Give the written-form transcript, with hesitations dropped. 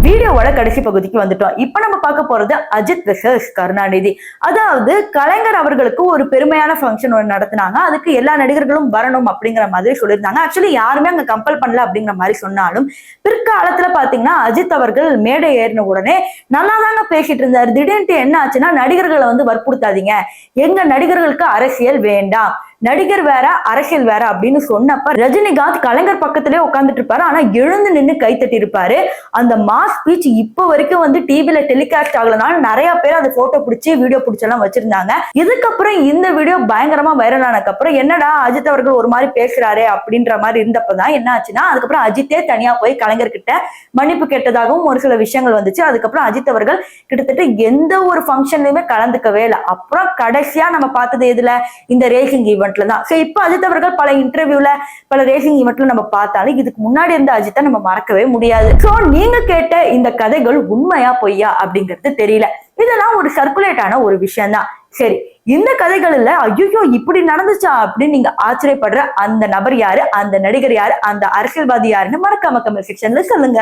வீடியோவோட கடைசி பகுதிக்கு வந்துட்டோம். இப்ப நம்ம பார்க்க போறது அஜித் வெர்சஸ் கருணாநிதி. அதாவது கலைஞர் அவர்களுக்கு ஒரு பெருமையான ஃபங்க்ஷன் ஒன்று நடத்தினாங்க. அதுக்கு எல்லா நடிகர்களும் வரணும் அப்படிங்கிற மாதிரி சொல்லியிருந்தாங்க. ஆக்சுவலி யாருமே அங்க கம்பல் பண்ணல அப்படிங்கிற மாதிரி சொன்னாலும் பிற்காலத்துல பாத்தீங்கன்னா அஜித் அவர்கள் மேடை ஏறின உடனே நல்லா தாங்க பேசிட்டு இருந்தாரு. திடீர்னு என்ன ஆச்சுன்னா, நடிகர்களை வற்புறுத்தாதீங்க, எங்க நடிகர்களுக்கு அரசியல் வேண்டாம், நடிகர் வேற அரசியல் வேற அப்படின்னு சொன்னப்ப ரஜினிகாந்த் கலைஞர் பக்கத்திலே உட்கார்ந்துட்டு இருப்பாரு. ஆனா எழுந்து நின்று கை தட்டி இருப்பாரு. அந்த மாஸ் ஸ்பீச் இப்ப வரைக்கும் டிவில டெலிகாஸ்ட் ஆகலனால நிறைய பேர் அந்த போட்டோ பிடிச்சி வீடியோ பிடிச்செல்லாம் வச்சிருந்தாங்க. இதுக்கப்புறம் இந்த வீடியோ பயங்கரமா வைரல் ஆனதுக்கு அப்புறம் என்னடா அஜித் அவர்கள் ஒரு மாதிரி பேசுறாரு அப்படின்ற மாதிரி இருந்தப்பதான் என்ன ஆச்சுன்னா, அதுக்கப்புறம் அஜித்தே தனியா போய் கலைஞர் கிட்ட மன்னிப்பு கேட்டதாகவும் ஒரு சில விஷயங்கள் வந்துச்சு. அதுக்கப்புறம் அஜித் அவர்கள் கிட்டத்தட்ட எந்த ஒரு ஃபங்க்ஷன்லயுமே கலந்துக்கவே இல்லை. அப்புறம் கடைசியா நம்ம பார்த்தது எதுல, இந்த ரேசிங் ஈவெண்ட் தான். இப்ப அஜித் அவர்கள் பல இன்டர்வியூல பல ரேசிங் ஈவெண்ட்ல நம்ம பார்த்தாலும் இதுக்கு முன்னாடி இருந்த அஜித்தை நம்ம மறக்கவே முடியாது. சோ நீங்க கேட்ட இந்த கதைகள் உண்மையா பொய்யா அப்படிங்கிறது தெரியல. இதெல்லாம் ஒரு சர்க்குலேட் ஆன ஒரு விஷயம் தான். சரி, இந்த கதைகள்ல ஐயோ இப்படி நடந்துச்சா அப்படின்னு நீங்க ஆச்சரியப்படுற அந்த நபர் யாரு, அந்த நடிகர் யாரு, அந்த அரசியல்வாதி யாருன்னு மறக்காம கமெண்ட் செக்ஷன்ல சொல்லுங்க.